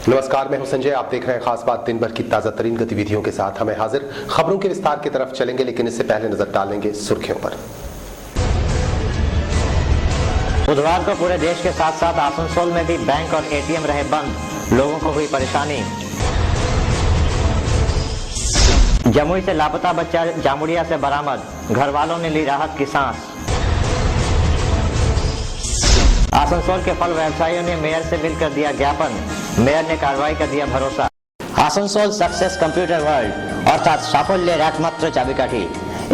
नमस्कार, मैं हूं संजय। आप देख रहे हैं खास बात, दिन भर की ताजा तरीन गतिविधियों के साथ हमें हाजिर। खबरों के विस्तार की तरफ चलेंगे, लेकिन इससे पहले नजर डालेंगे सुर्खियों पर। बुधवार को पूरे देश के साथ साथ आसनसोल में भी बैंक और एटीएम रहे बंद, लोगों को हुई परेशानी। जमुई से लापता बच्चा जामुड़िया से बरामद, घर वालों ने ली राहत की सांस। आसनसोल के फल व्यवसायियों ने मेयर से मिलकर दिया ज्ञापन, मेयर ने कार्रवाई का दिया भरोसा। आसनसोल सक्सेस কম্পিউটার ওয়ার্ল্ড অর্থাৎ সাফল্যের একমাত্র চাবিকাঠি।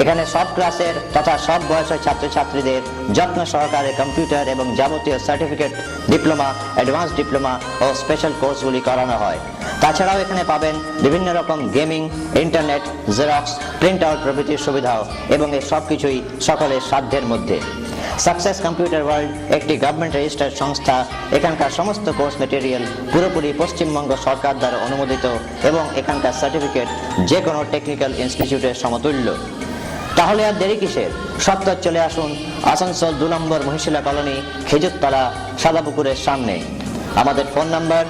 এখানে সব ক্লাসের তথা সব বয়সের ছাত্রছাত্রীদের যত্ন সহকারে কম্পিউটার এবং যাবতীয় সার্টিফিকেট, ডিপ্লোমা, অ্যাডভান্স ডিপ্লোমা ও স্পেশাল কোর্সগুলি করানো হয়। তাছাড়াও এখানে পাবেন বিভিন্ন রকম gaming, internet, xerox, print out প্রভৃতির সুবিধাও এবং এই সব কিছুই সকলের সাধ্যের মধ্যে। সাকসেস কম্পিউটার ওয়ার্ল্ড একটি গভর্নমেন্ট রেজিস্টার্ড সংস্থা। এখানকার সমস্ত কোর্স মেটেরিয়াল পুরোপুরি পশ্চিমবঙ্গ সরকার দ্বারা অনুমোদিত এবং এখানকার সার্টিফিকেট যে কোনো টেকনিক্যাল ইনস্টিটিউটের সমতুল্য। তাহলে আর দেরি কিসের? সত্তর চলে আসুন আসানসোল 2 নম্বর মহিশিলা কলোনি, খেজুরতলা, সাদাপুকুরের সামনে। আমাদের ফোন নাম্বার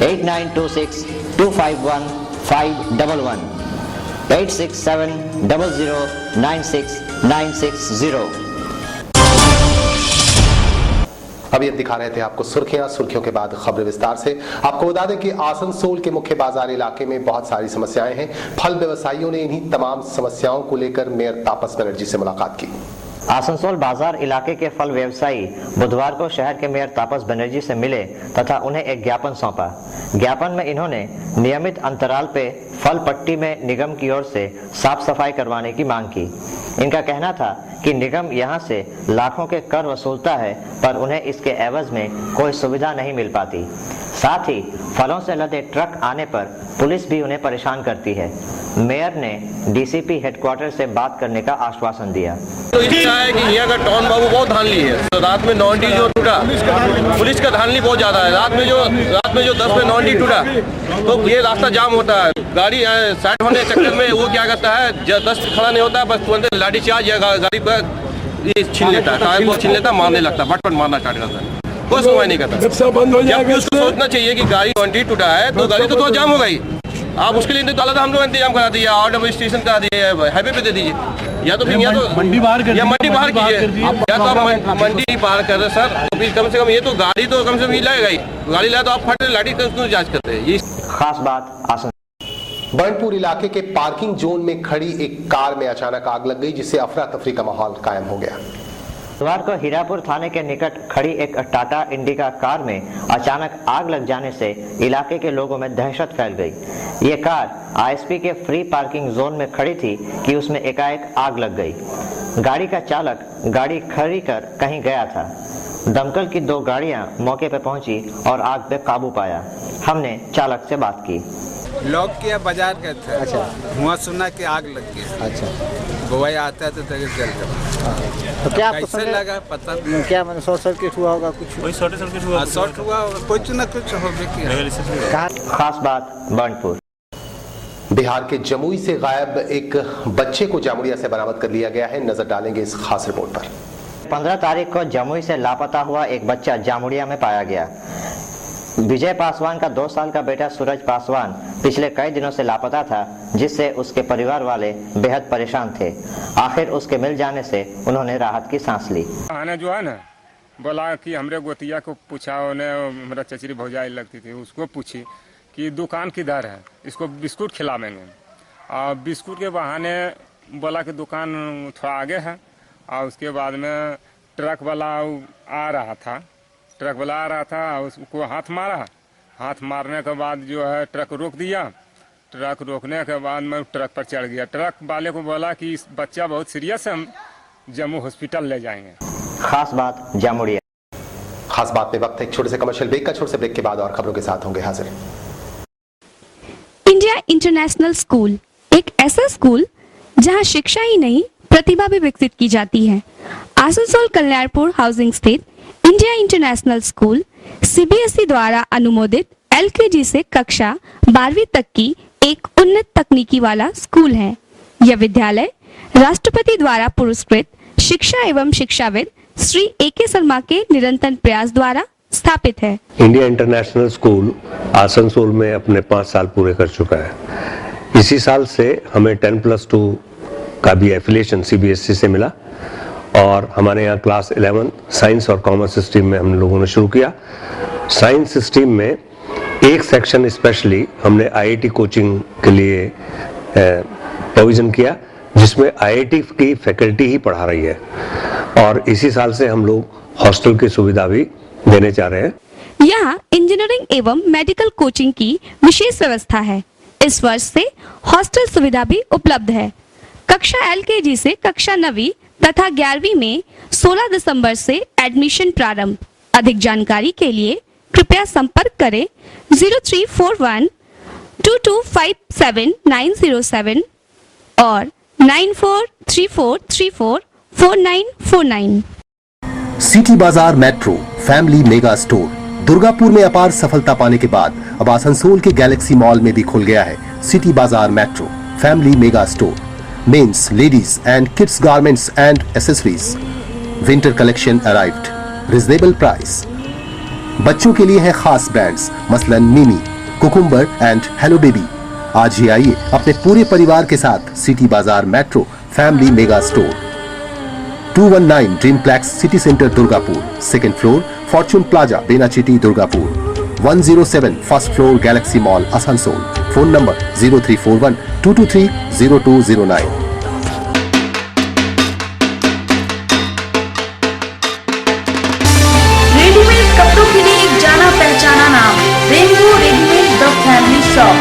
8926251511 8670096960। अभी अब दिखा रहे थे आपको सुर्खियों के बाद खबर विस्तार से। आपको बता दें कि आसनसोल के मुख्य बाजार इलाके में बहुत सारी समस्याएं हैं। फल व्यवसायियों ने इन्हीं तमाम समस्याओं को लेकर मेयर तापस बनर्जी से मुलाकात की। आसनसोल बाजार इलाके के फल व्यवसायी बुधवार को शहर के मेयर तापस बनर्जी से मिले तथा उन्हें एक ज्ञापन सौंपा। ज्ञापन में इन्होंने नियमित अंतराल पे फल पट्टी में निगम की ओर से साफ सफाई करवाने की मांग की। इनका कहना था कि निगम यहां से लाखों के कर वसूलता है, पर उन्हें इसके एवज में कोई सुविधा नहीं मिल पाती। साथ ही फलों से लदे ट्रक आने पर पुलिस भी उन्हें परेशान करती है। मेयर ने डीसीपी हेडक्वार्टर से बात करने का आश्वासन दिया। तो इसका है कि यहाँ का टॉन बाबू बहुत धानली है। तो रात में 90 जो टूटा, पुलिस का धानली बहुत ज्यादा है। रात में जो 10 में 90 टूटा तो ये रास्ता जाम होता है। गाड़ी साइड होने के चक्कर में वो क्या करता है, 10 खड़ा नहीं होता, बस तुरंत लाठी चार्ज गाड़ी पर छीन लेता है, कागज को छीन लेता, मारने लगता, बटपट मारना स्टार्ट करता है। कोई सुनवाई नहीं करता। जबकि उसको सोचना चाहिए कि गाड़ी 90 टूटा है तो गाड़ी तो जाम हो गई। आप उसके लिए तो हम लोग इंतजाम करा दिए, ऑर्डर स्टेशन करा दिए, हाईवे पे दे दीजिए, या तो फिर या तो मंडी बाहर कीजिए, या तो आप मंडी बाहर कर रहे सर। तो फिर कम से कम ये तो गाड़ी तो कम से कम लगेगा ही। गाड़ी लाए तो आप फट लाठी क्यों जांच करते हैं? ये खास बात आसन बर्नपुर इलाके के पार्किंग जोन में खड़ी एक कार में अचानक आग लग गई, जिससे अफरा तफरी का माहौल कायम हो गया। बुधवार को हीरापुर थाने के निकट खड़ी एक टाटा इंडिका कार में अचानक आग लग जाने से इलाके के लोगों में दहशत फैल गई। ये कार आईएसपी के फ्री पार्किंग जोन में खड़ी थी कि उसमें एकाएक आग लग गई। गाड़ी का चालक गाड़ी खड़ी कर कहीं गया था। दमकल की 2 गाड़ियां मौके पर पहुंची और आग पे काबू पाया। हमने चालक से बात की। लॉक किया, बाजार गए थे। अच्छा। धुआं सुना कि आग लग गया। अच्छा। गोवाई आता है तो जल गया। तो क्या कैसे लगा पता नहीं। क्या मैंने शॉर्ट सर्किट हुआ होगा? कुछ वही शॉर्ट सर्किट हुआ, शॉर्ट हुआ कुछ न कुछ हो गया। खास बात बर्नपुर। बिहार के जमुई से गायब एक बच्चे को जामुड़िया से बरामद कर लिया गया है। नजर डालेंगे इस खास रिपोर्ट पर। 15 तारीख को जमुई से लापता हुआ एक बच्चा जामुड़िया में पाया गया। विजय पासवान का 2 साल का बेटा सूरज पासवान पिछले कई दिनों से लापता था, जिससे उसके परिवार वाले बेहद परेशान थे। आखिर उसके मिल जाने से उन्होंने राहत की सांस ली। आने जो है ना, बोला कि हमरे गोतिया को पूछा, उन्हें मेरा चचरी भौजाई लगती थी, उसको पूछी कि दुकान किधर है, इसको बिस्कुट खिलावेंगे। और बिस्कुट के बहाने बोला कि दुकान थोड़ा आगे है। और उसके बाद में ट्रक वाला आ रहा था, उसको हाथ मारा। हाथ मारने के बाद जो है ट्रक रोक दिया। ट्रक रोकने के बाद मैं ट्रक पर चढ़ गया। ट्रक वाले को बोला कि इस बच्चा बहुत सीरियस है, हम जम्मू हॉस्पिटल ले जाएंगे। खास बात जामुड़िया। खास बात में वक्त है एक छोटे से कमर्शियल ब्रेक का। छोटे से ब्रेक के बाद और खबरों के साथ होंगे हाजिर। इंडिया इंटरनेशनल स्कूल एक ऐसा स्कूल जहां शिक्षा ही नहीं प्रतिभा भी विकसित की जाती है। आसनसोल कल्याणपुर हाउसिंग स्थित इंडिया इंटरनेशनल स्कूल सीबीएसई द्वारा अनुमोदित एलकेजी से कक्षा 12वीं तक की एक उन्नत तकनीकी वाला स्कूल है। यह विद्यालय राष्ट्रपति द्वारा पुरस्कृत शिक्षा एवं शिक्षाविद श्री ए.के. शर्मा के निरंतर प्रयास द्वारा स्थापित है। इंडिया इंटरनेशनल स्कूल आसनसोल में अपने 5 साल पूरे कर चुका है। इसी साल से हमें 10+2 का भी एफिलिएशन CBSE से मिला और हमारे यहाँ क्लास 11 साइंस और कॉमर्स स्ट्रीम में हम लोगों ने शुरू किया। साइंस स्ट्रीम में एक सेक्शन स्पेशली हमने IIT कोचिंग के लिए प्रोविजन किया, जिसमें IIT की फैकल्टी ही पढ़ा रही है और इसी साल से हम लोग हॉस्टल की सुविधा भी देने जा रहे हैं। यहाँ इंजीनियरिंग एवं मेडिकल कोचिंग की विशेष व्यवस्था है। इस वर्ष से हॉस्टल सुविधा भी उपलब्ध है। कक्षा LKG से कक्षा 9वीं तथा 11वीं में 16 दिसंबर से एडमिशन प्रारंभ। अधिक जानकारी के लिए कृपया संपर्क करें 0341 2257 और 9434344949। सिटी बाजार metro family mega store Durgapur में अपार सफलता पाने के बाद अब आसनसोल के गैलेक्सी मॉल में भी खुल गया है सिटी बाजार metro family mega store. Men's, ladies and kids garments and accessories winter collection arrived, reasonable price. बच्चों के लिए है खास ब्रांड्स मसलन मिमी, कुकुम्बर एंड हेलो बेबी। आज ही आइए अपने पूरे परिवार के साथ सिटी बाजार metro family mega Store, 219 Dreamplex City Centre Durgapur, second floor Fortune Plaza Benachity Durgapur, 107 first floor Galaxy Mall Asansol. Phone number 0341 223 0209। Readymade कपड़ों के लिए एक जाना पहचाना नाम, Rainbow Readymade the family shop.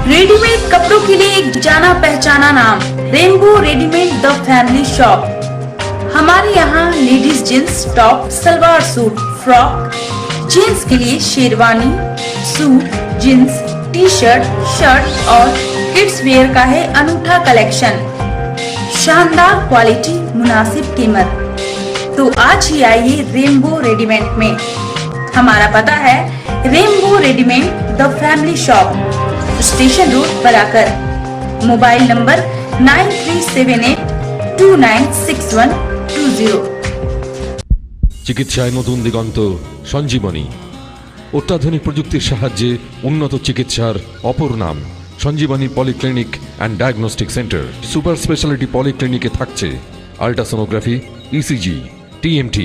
Readymade कपड़ों के लिए एक जाना पहचाना नाम, Rainbow Readymade the family shop. हमारे यहाँ ladies jeans top, salwar suit, frock, gents के लिए sherwani, suit, jeans, T-shirt, shirt और किड्स वेयर का है अनूठा कलेक्शन। शानदार क्वालिटी, मुनासिब कीमत। तो आज ही आइए रेनबो रेडीमेड में। हमारा पता है rainbow Readymade the family shop, station road Barakar. Mobile number 9378296120। চিকিৎসায় নতুন দিগন্ত সঞ্জীবনী। অত্যাধুনিক প্রযুক্তির সাহায্যে উন্নত চিকিৎসার অপর নাম Sanjeevani polyclinic and diagnostic centre. Super speciality পলিক্লিনিকে থাকছে ultrasonography, ECG, TMT,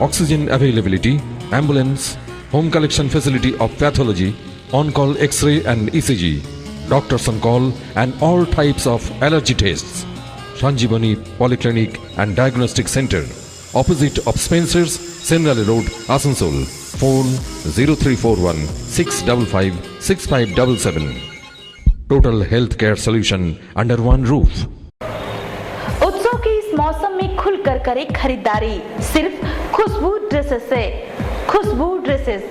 oxygen availability, ambulance, home collection facility of pathology, on-call X-ray and ECG, doctors on call and all types of allergy tests. Sanjeevani Polyclinic and Diagnostic Center, opposite of Spencer's, Senrali Road, Asansol. Phone 0341 655 6577. Total healthcare solution under one roof. उत्सव के इस मौसम में खुलकर करे खरीदारी सिर्फ खुशबू dresses से। खुशबू ड्रेसेस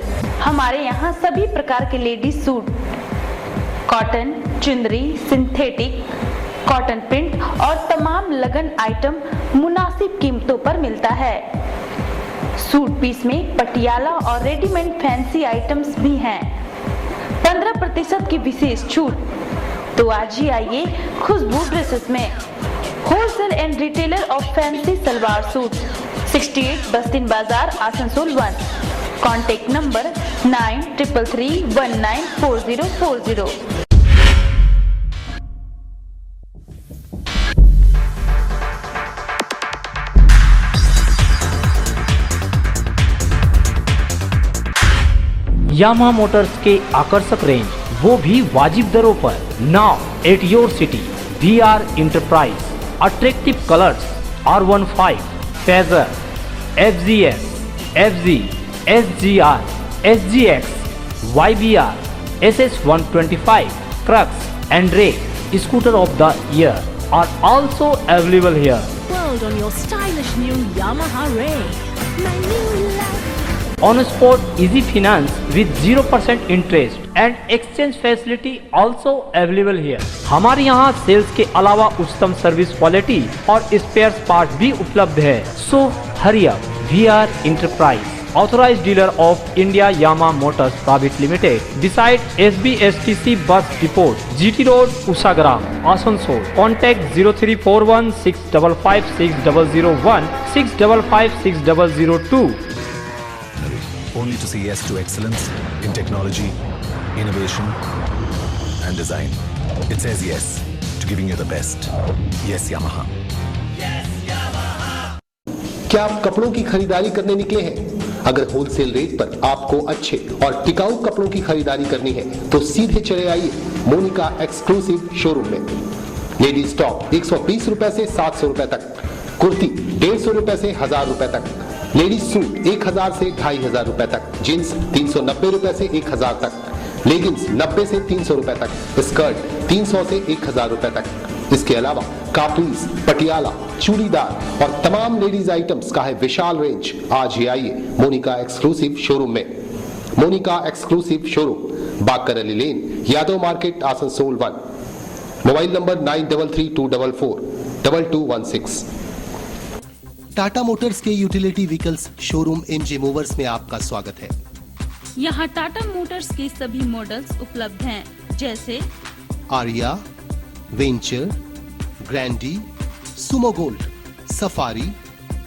हमारे यहाँ सभी प्रकार के लेडीज सूट, कॉटन, चुंदरी, सिंथेटिक, कॉटन प्रिंट और तमाम लगन आइटम मुनासिब कीमतों पर मिलता है। सूट पीस में पटियाला और रेडीमेड फैंसी आइटम्स भी हैं। 15% की विशेष छूट। तो आज ही आइए खुशबू ड्रेसेस में। Wholesale and retailer of fancy salwar suit, 68 बस्तिन बाजार, आसनसोल 1। Contact number 9333194040। यामा मोटर्स के आकर्षक रेंज, वो भी वाजिब दरों पर। Now at your city, VR enterprise, attractive colours, R15, phasor, FGS, FG, SGR, SGX, YBR, SS125, Crux and Drake scooter of the year are also available here. World on your stylish new Yamaha range. My new life. On spot easy finance with 0% interest and exchange facility also available here. हमारे यहाँ sales के अलावा उत्तम service quality और spare part भी उपलब्ध है। So hurry up, VR enterprise, authorized dealer of India Yamaha Motors Private Limited, beside SBSTC Bus Depot, GT Road, Usagram, Asansol. Contact 0341 655 6001 655 6002. Only to say yes to excellence in technology, innovation and design. It says yes to giving you the best. Yes, Yamaha. क्या आप कपड़ों की खरीदारी करने निकले हैं? अगर wholesale rate पर आपको अच्छे और टिकाऊ कपड़ों की खरीदारी करनी है तो सीधे चले आइए मोनिका एक्सक्लूसिव शोरूम में। लेडीज टॉप 120 रुपए से 700 रुपए तक, कुर्ती 150 रुपए से 1000 रुपए तक, लेडीज सूट 1000 से 2500 रुपए तक, जींस 390 रुपए से 1000 तक, लेगिंग्स 90 से 300 रुपए तक, स्कर्ट 300 से 1000 रुपए तक। इसके अलावा कापुस, पटियाला, चूड़ीदार और तमाम लेडीज आइटम्स का है विशाल रेंज। आज ही आइए मोनिका एक्सक्लूसिव शोरूम में। Monica exclusive showroom, Bakar Ali lane, Yadav market, Asansol 1। Mobile number 9332442216। Tata Motors के utility vehicles showroom MJ Movers में आपका स्वागत है। यहाँ टाटा मोटर्स के सभी मॉडल्स उपलब्ध हैं, जैसे Aria, Venture, Grande, Sumo Gold, Safari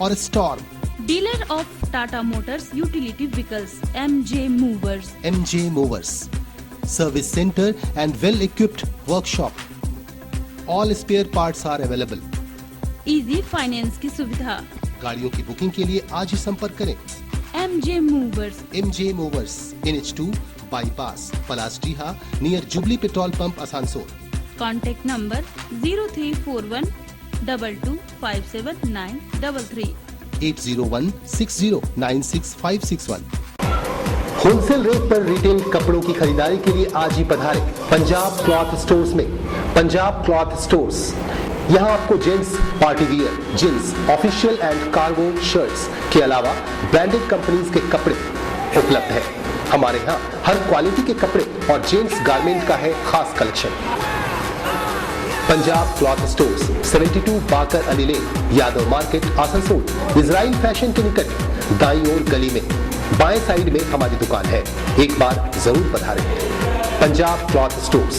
और Storme. Dealer of Tata Motors utility vehicles, MJ Movers. MJ Movers, service centre and well equipped workshop. All spare parts are available. Easy finance की सुविधा। गाड़ियों की बुकिंग के लिए आज ही संपर्क करें। MJ Movers. MJ Movers, NH2 bypass, Palasdiha, near Jubilee petrol pump, Asansol. Contact number 0341 22579333 80160965561। Wholesale rate पर रिटेल कपड़ों की खरीदारी के लिए आज ही पधारें पंजाब क्लॉथ स्टोर्स में। पंजाब क्लॉथ स्टोर्स, यहाँ आपको gents party wear, jeans, official and cargo shirts के अलावा ब्रांडेड कंपनीज के कपड़े उपलब्ध है। हमारे यहाँ हर क्वालिटी के कपड़े और जेंट्स गारमेंट का है खास collection. Punjab Cloth Stores, 72 Bakar Ali lane, Yadav market, Asansol. Israel fashion के निकट दाईं ओर गली में बाएं साइड में हमारी दुकान है। एक बार जरूर पधारें। Punjab Cloth Stores.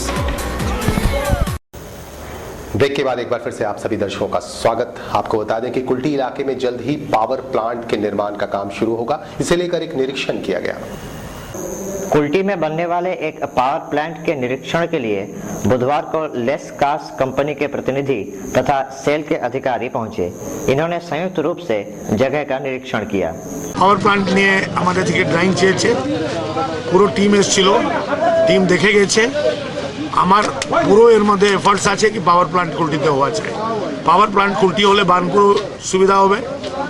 ब्रेक के बाद एक बार फिर से आप सभी दर्शकों का स्वागत। आपको बता दें कि कुल्टी इलाके में जल्द ही पावर प्लांट के निर्माण का काम शुरू होगा। इसे लेकर एक निरीक्षण किया गया। कुल्टी में बनने वाले एक पावर प्लांट के निरीक्षण के लिए बुधवार को लेसकास कंपनी के प्रतिनिधि तथा सेल के अधिकारी पहुंचे। इन्होंने संयुक्त रूप से जगह का निरीक्षण किया। पावर प्लांट নিয়ে আমাদের থেকে ড্রাইং চেয়েছে, পুরো টিম এসেছিল, টিম দেখে গেছে। আমার পুরো এর মধ্যে এফর্টস আছে কি পাওয়ার প্লান্ট কুলটিতে হওয়া চাই। পাওয়ার প্লান্ট কুলটি হলে বার্নপুর সুবিধা হবে,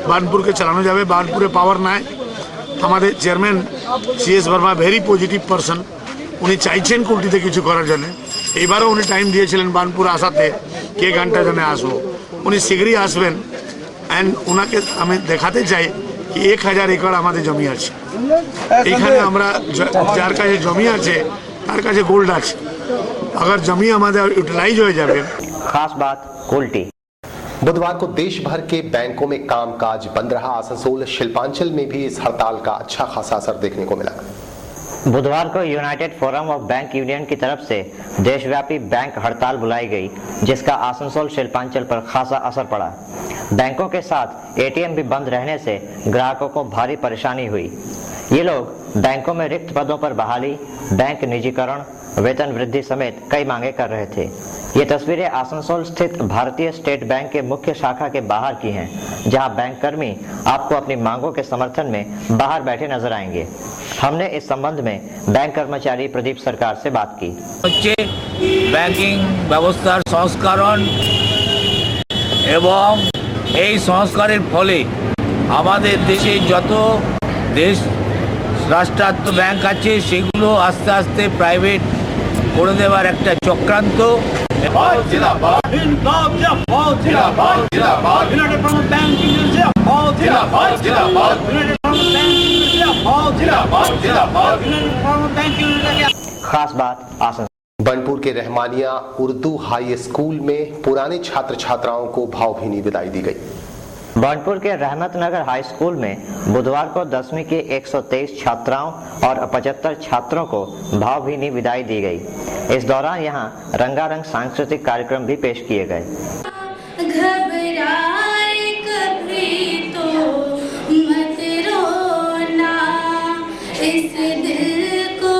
বার্নপুরকে চালানো যাবে। বার্নপুরে পাওয়ার নাই। আমাদের chairman CS Verma very positive person, উনি চাইছেন কুলটিতে কিছু করার জন্য। এইবারও উনি টাইম দিয়েছিলেন বার্নপুর আসাতে কে ঘন্টা জন্য আসবো। উনি শীঘ্রই আসবেন। অ্যান্ড ওনাকে আমি দেখাতে চাই কি 1000 একর আমাদের জমি আছে। এখানে আমরা যার কাছে জমি আছে তার কাছে গোল্ড আছে। अगर जमी हमारे यूटिलाइज हो जाए। खास बात कुल्टी। बुधवार को देश भर के बैंकों में कामकाज बंद रहा। आसनसोल शिल्पांचल में भी इस हड़ताल का अच्छा खासा असर देखने को मिला। बुधवार को United forum of bank union की तरफ से देशव्यापी बैंक हड़ताल बुलाई गई, जिसका आसनसोल शिल्पांचल पर खासा असर पड़ा। बैंकों के साथ ATM भी बंद रहने से ग्राहकों को भारी परेशानी हुई। ये लोग बैंकों में रिक्त पदों पर बहाली, बैंक निजीकरण, वेतन वृद्धि समेत कई मांगे कर रहे थे। ये तस्वीरें आसनसोल स्थित भारतीय स्टेट बैंक के मुख्य शाखा के बाहर की हैं, जहां बैंक कर्मी आपको अपनी मांगों के समर्थन में बाहर बैठे नजर आएंगे। हमने इस संबंध में बैंक कर्मचारी प्रदीप सरकार से बात की। बैंकिंग व्यवस्थार संस्करण एवं এই সংস্কারের ফলে আমাদের দেশে যত দেশ রাষ্ট্রায়ত্ত ব্যাংক আছে সেগুলো আস্তে আস্তে প্রাইভেট করে দেওয়ার একটা চক্রান্ত। खास बात आसन बनपुर के रहमानिया उर्दू हाई स्कूल में पुराने छात्र छात्राओं को भावभीनी विदाई दी गई। बांडपुर के रहमत नगर हाई स्कूल में बुधवार को 10वीं के 123 छात्राओं और 75 छात्रों को भावभीनी विदाई दी गई। इस दौरान यहां रंगारंग सांस्कृतिक कार्यक्रम भी पेश किए गए। घबराए कभी तो मत रोना, इस दिल को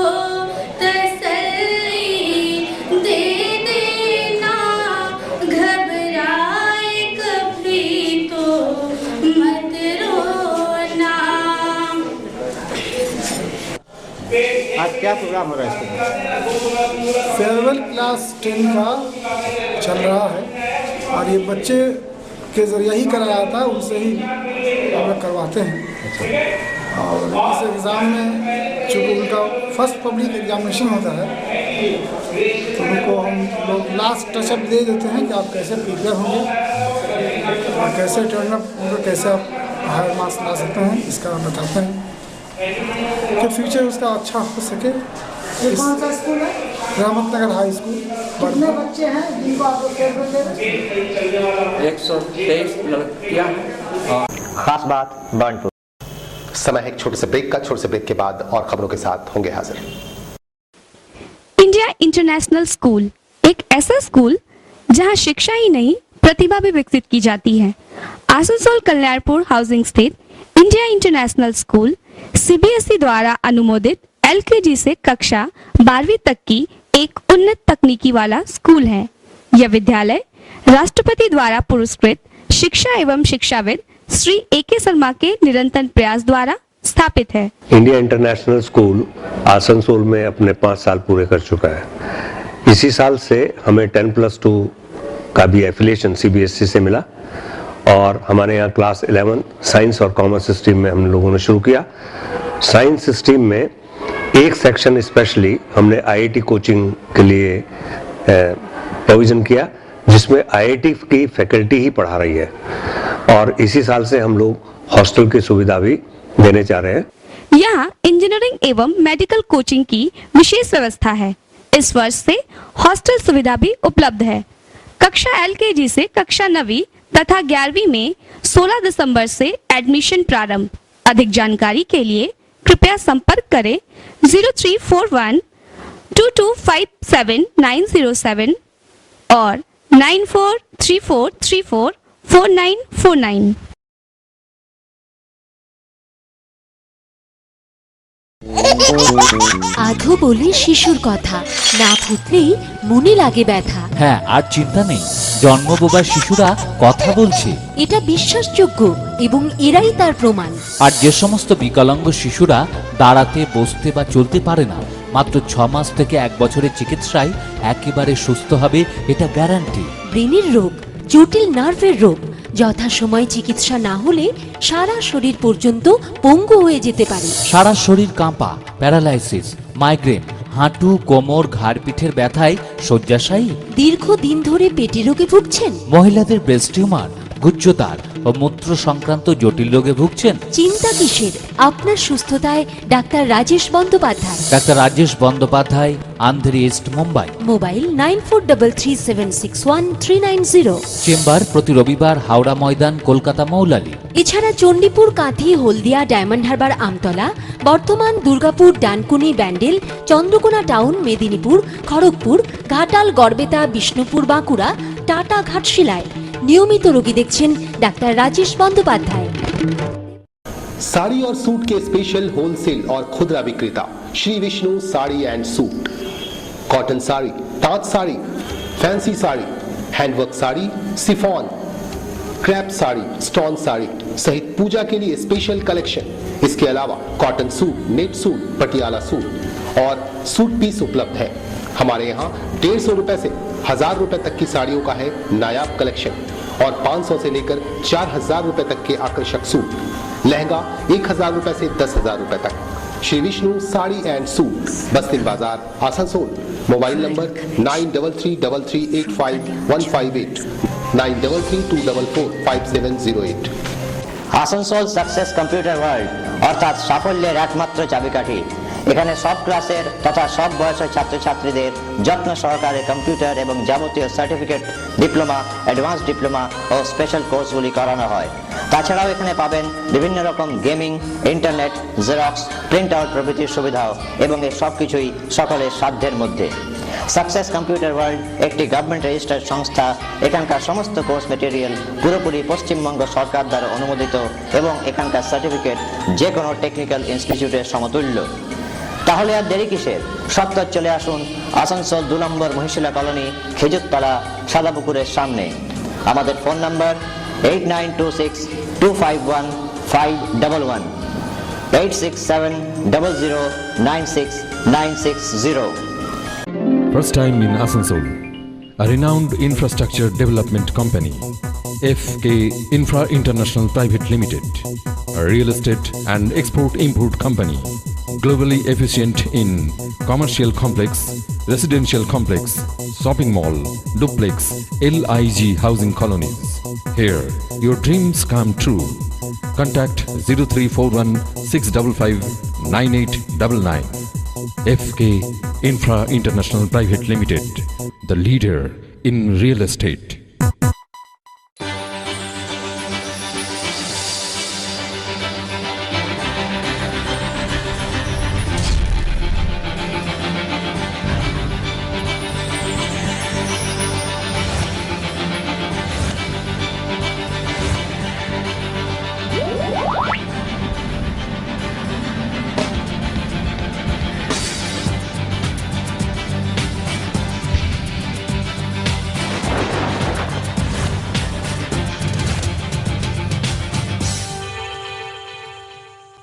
तसल्ली दे देना। घबराए कभी तो मत रोना। आज क्या प्रोग्राम हो रहा है इसमें? फेयरवेल क्लास 10 का चल रहा है और ये बच्चे के जरिए ही कराया जाता है, उनसे ही हम लोग करवाते हैं। और इस एग्ज़ाम में चूँकि उनका फर्स्ट पब्लिक एग्जामिनेशन होता है तो उनको हम लोग लास्ट टचअप दे देते हैं कि आप कैसे प्रिपेयर होंगे और कैसे टर्न अप उनको कैसे आप हायर मार्क्स ला सकते हैं, इसका हम बताते हैं कि फ्यूचर उसका अच्छा हो सके। ये कौन सा स्कूल है? रहमत नगर हाई स्कूल। कितने बच्चे हैं जिनको आप लोग फेयरवेल दे रहे हैं? 123 लड़कियां। खास बात बांडपुर। समय है एक छोटे से ब्रेक का। छोटे से ब्रेक के बाद और खबरों के साथ होंगे हाजिर। इंडिया इंटरनेशनल स्कूल एक ऐसा स्कूल जहां शिक्षा ही नहीं प्रतिभा भी विकसित की जाती है। आसनसोल कल्याणपुर हाउसिंग स्थित इंडिया इंटरनेशनल स्कूल सीबीएसई द्वारा अनुमोदित एलकेजी से कक्षा 12वीं तक की एक उन्नत तकनीकी वाला स्कूल है। यह विद्यालय राष्ट्रपति द्वारा पुरस्कृत शिक्षा एवं शिक्षाविद श्री ए.के. शर्मा के निरंतर प्रयास द्वारा स्थापित है। इंडिया इंटरनेशनल स्कूल आसनसोल में अपने 5 साल पूरे कर चुका है। इसी साल से हमें 10+2 का भी एफिलिएशन सीबीएसई से मिला और हमारे यहाँ क्लास 11 साइंस और कॉमर्स स्ट्रीम में हम लोगों ने शुरू किया। साइंस स्ट्रीम में एक सेक्शन स्पेशली हमने आईआईटी कोचिंग के लिए प्रोविजन किया, जिसमें आईआईटी की फैकल्टी ही पढ़ा रही है और इसी साल से हम लोग हॉस्टल की सुविधा भी देने जा रहे हैं। यहाँ इंजीनियरिंग एवं मेडिकल कोचिंग की विशेष व्यवस्था है। इस वर्ष से हॉस्टल सुविधा भी उपलब्ध है। कक्षा एलकेजी से कक्षा 9वीं तथा 11वीं में 16 दिसंबर से एडमिशन प्रारंभ। अधिक जानकारी के लिए कृपया संपर्क करें 0341 2257 907 और 943434 4949। আধো বলে শিশুর কথা না ফুটলেই মনে লাগে ব্যথা। হ্যাঁ, আর চিন্তা নেই, জন্মবোবা শিশুরা কথা বলছে। এটা বিশ্বাসযোগ্য এবং এরাই তার প্রমাণ। আর যে সমস্ত বিকলাঙ্গ শিশুরা দাঁড়াতে, বসতে বা চলতে পারে না, মাত্র 6 মাস থেকে 1 বছরের চিকিৎসায় একেবারে সুস্থ হবে, এটা গ্যারান্টি। ব্রেনের রোগ, জটিল নার্ভের রোগ যথাসময়ে চিকিৎসা না হলে সারা শরীর পর্যন্ত পঙ্গু হয়ে যেতে পারে। সারা শরীর কাঁপা, প্যারালাইসিস, মাইগ্রেন, হাঁটু, কোমর, ঘাড়, পিঠের ব্যথায় শয্যাশায়ী। দীর্ঘদিন ধরে পেটি রোগে ভুগছেন? মহিলাদের ব্রেস্ট টিউমার, গুচ্ছতার ও মূত্র সংক্রান্ত জটিল রোগে ভুগছেন? চিন্তা কিসের? আপনার সুস্থতায় ডাক্তার রাজেশ বন্দ্যোপাধ্যায়। ডাক্তার Rajesh Bandyopadhyay, Andheri east, Mumbai. Mobile 9433761390। Chamber প্রতি রবিবার হাওড়া ময়দান, কলকাতা মৌলালী। এছাড়া Chandipur, Kanthi, Haldia, Diamond Harbour, Amtala, Bardhaman, Durgapur, Dankuni, Bandel, Chandrakona town, Medinipur, Kharagpur, Ghatal, Garbeta, Bishnupur, Bankura, Tata, ঘাটশিলায় नियमित रोगी देखছেন ডাক্তার রাজেশ বন্দ্যোপাধ্যায়। साड़ी और सूट के स्पेशल होलसेल और खुदरा विक्रेता Shri Vishnu sari and suit. Cotton sari, tant sari, fancy sari, handwork sari, chiffon, crepe sari, stone sari सहित पूजा के लिए स्पेशल कलेक्शन। इसके अलावा cotton suit, net suit, Patiala suit और सूट पीस उपलब्ध है। हमारे यहाँ 150 रुपए से 1000 रुपए तक की साड़ियों का है नायाब कलेक्शन और 500 से लेकर 4000 रुपए तक के आकर्षक सूट, लहंगा 1000 रुपए से 10,000 रुपए तक। श्री विष्णु साड़ी एंड सूट, बस्तिन बाजार, Asansol. Mobile number 9333855158 9332445708। Asansol success computer world অর্থাৎ সাফল্যের একমাত্র চাবিকাঠি। এখানে সব ক্লাসের তথা সব বয়সের ছাত্রছাত্রীদের যত্ন সহকারে কম্পিউটার এবং যাবতীয় সার্টিফিকেট, ডিপ্লোমা, অ্যাডভান্স ডিপ্লোমা ও স্পেশাল কোর্সগুলি করানো হয়। তাছাড়াও এখানে পাবেন বিভিন্ন রকম gaming, internet, xerox, print out প্রভৃতির সুবিধাও এবং এই সব কিছুই সকলের সাধ্যের মধ্যে। সাকসেস কম্পিউটার ওয়ার্ল্ড একটি গভর্নমেন্ট রেজিস্টার্ড সংস্থা। এখানকার সমস্ত কোর্স মেটেরিয়াল পুরোপুরি পশ্চিমবঙ্গ সরকার দ্বারা অনুমোদিত এবং এখানকার সার্টিফিকেট যে কোনো টেকনিক্যাল ইনস্টিটিউটের সমতুল্য। তাহলে আর দেরি কিসের? সত্তর চলে আসুন আসানসোল 2 নম্বর মহিশিলা কলোনি, খেজুরতলা, সাদাপুকুরের সামনে। আমাদের phone number 8926251511 8670096960। First time in Asansol, a renowned infrastructure development company, FK Infra International Private Limited, a real estate and export-import company, globally efficient in commercial complex, residential complex, shopping mall, duplex, LIG housing colonies. Here, your dreams come true. Contact 0341 655 9899. FK Infra International Private Limited, the leader in real estate.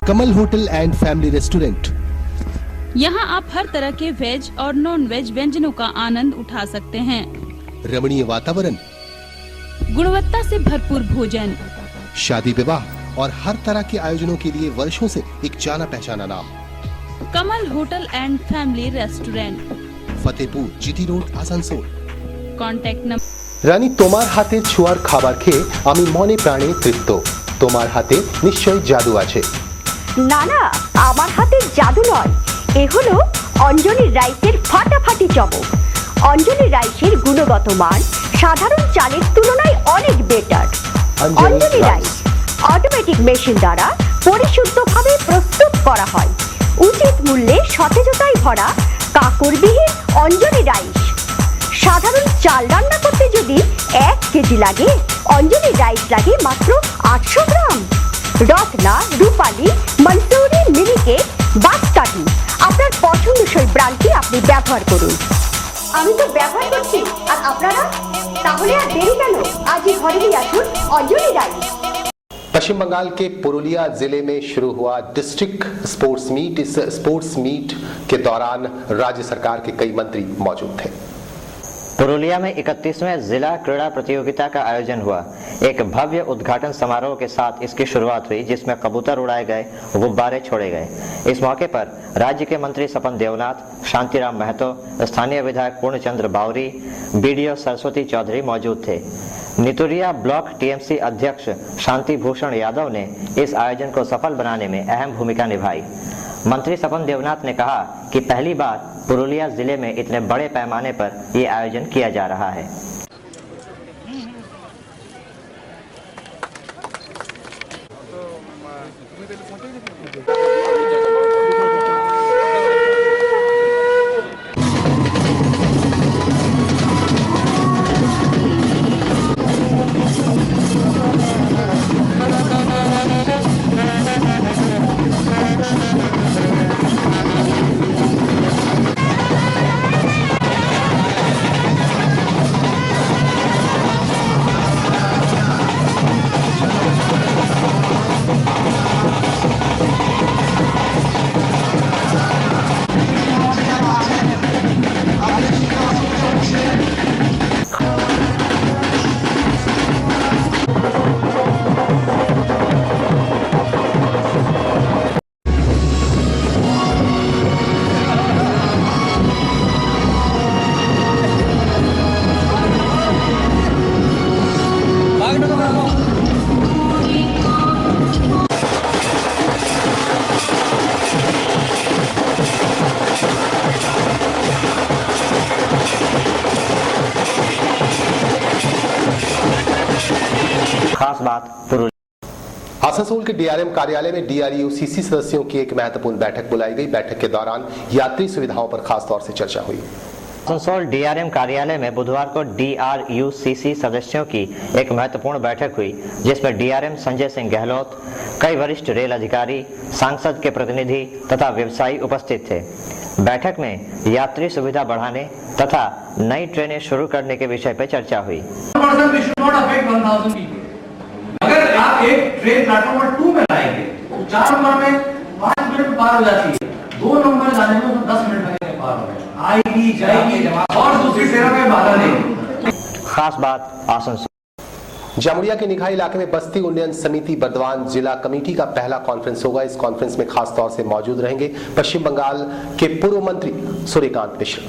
Kamal hotel and family restaurant. यहाँ आप हर तरह के veg और non veg व्यंजनों का आनंद उठा सकते हैं। रमणीय वातावरण, गुणवत्ता से भरपूर भोजन, शादी विवाह और हर तरह के आयोजनों के लिए वर्षों से एक जाना पहचाना नाम। Kamal hotel and family restaurant, Fatehpur GT road, Asansol. Contact number. রানী তোমার হাতে ছোঁয়ার খাবার খেয়ে আমি মনে প্রাণে তৃপ্ত। তোমার হাতে নিশ্চয়ই জাদু আছে। না না, আমার হাতে জাদু নয়, এ হলো অঞ্জলি রাইসের ফাটাফাটি চমক। অঞ্জলি রাইসের গুণগত মান সাধারণ চালের তুলনায় অনেক বেটার। অঞ্জলি রাইস অটোমেটিক মেশিন দ্বারা পরিশুদ্ধভাবে প্রস্তুত করা হয়। উচিত মূল্যে সতেজতায় ভরা কাঁকড়বিহীন অঞ্জলি রাইস। সাধারণ চাল রান্না করতে যদি 1 কেজি লাগে, অঞ্জলি রাইস লাগে মাত্র 800 গ্রাম। রত্না, রূপালী, মনসুরি, মিনিকেট, বাদকাঠি, আপনার পছন্দসই ব্র্যান্ডটি আপনি ব্যবহার করুন। আমি তো ব্যবহার করছি, আর আপনারা? তাহলে আর দেরি কেন? আজই ঘরে নিয়ে আসুন অঞ্জলি রাইস। पश्चिम बंगाल के पुरुलिया जिले में शुरू हुआ डिस्ट्रिक्ट स्पोर्ट्स मीट। इस स्पोर्ट्स मीट के दौरान राज्य सरकार के कई मंत्री मौजूद थे। पुरुलिया में 31वें जिला क्रीड़ा प्रतियोगिता का आयोजन हुआ। एक भव्य उद्घाटन समारोह के साथ इसकी शुरुआत हुई, जिसमें कबूतर उड़ाए गए, गुब्बारे छोड़े गए। इस मौके पर राज्य के मंत्री सपन देवनाथ, शांतिराम महतो, स्थानीय विधायक पूर्णचंद्र बावरी, बीडीओ सरस्वती चौधरी मौजूद थे। नितुरिया ब्लॉक टीएमसी अध्यक्ष शांति भूषण यादव ने इस आयोजन को सफल बनाने में अहम भूमिका निभाई। मंत्री सपन देवनाथ ने कहा कि पहली बार पुरुलिया जिले में इतने बड़े पैमाने पर ये आयोजन किया जा रहा है। खास बात पुरुलिया। आसनसोल के डीआरएम कार्यालय में DRUCC सदस्यों की एक महत्वपूर्ण बैठक बुलाई गई। बैठक के दौरान यात्री सुविधाओं पर खास तौर से चर्चा हुई। आसनसोल डीआरएम कार्यालय में बुधवार को DRUCC सदस्यों की एक महत्वपूर्ण बैठक हुई, जिसमें डीआरएम संजय सिंह गहलोत, कई वरिष्ठ रेल अधिकारी, सांसद के प्रतिनिधि तथा व्यवसायी उपस्थित थे। बैठक में यात्री सुविधा बढ़ाने तथा नई ट्रेनें शुरू करने के विषय पर चर्चा हुई। अगर आप एक ट्रेन प्लेटफॉर्म नंबर 2 में लाएंगे तो 4 नंबर में 5 मिनट पार हो जाती है, 2 नंबर जाने में तो 10 मिनट लगेंगे पार होने, आएगी जाएगी और दूसरी ट्रेन में बाधा नहीं। खास बात आसनसोल जामुड़िया के निघा इलाके में बस्ती उन्नयन समिति बर्दवान जिला कमेटी का पहला कॉन्फ्रेंस होगा। इस कॉन्फ्रेंस में खास तौर से मौजूद रहेंगे पश्चिम बंगाल के पूर्व मंत्री सूर्यकांत मिश्रा।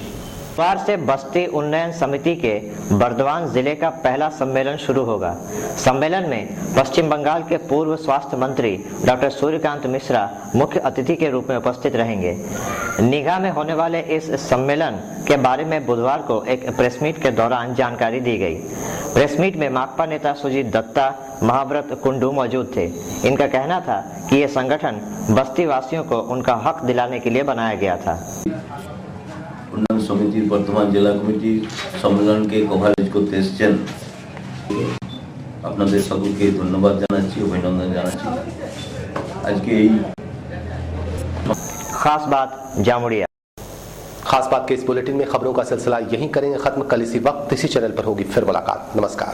बुधवार से बस्ती उन्नयन समिति के बर्दवान जिले का पहला सम्मेलन शुरू होगा। सम्मेलन में पश्चिम बंगाल के पूर्व स्वास्थ्य मंत्री डॉक्टर सूर्यकांत मिश्रा मुख्य अतिथि के रूप में उपस्थित रहेंगे। निघा में होने वाले इस सम्मेलन के बारे में बुधवार को एक प्रेस मीट के दौरान जानकारी दी गई। प्रेस मीट में माकपा नेता सुजीत दत्ता, महाव्रत कुंडू मौजूद थे। इनका कहना था कि यह संगठन बस्ती वासियों को उनका हक दिलाने के लिए बनाया गया था। উন্নয়ন সমিতির বর্তমান জেলা কমিটি সম্মেলনকে কভারেজ করতে এসেছেন, আপনাদের সকলকে ধন্যবাদ জানাচ্ছি, অভিনন্দন জানাচ্ছি। আজকে এই खास बात जामुड़िया। खास बात के इस बुलेटिन में खबरों का सिलसिला यहीं करेंगे खत्म। कल इसी वक्त इसी चैनल पर होगी फिर मुलाकात। नमस्कार।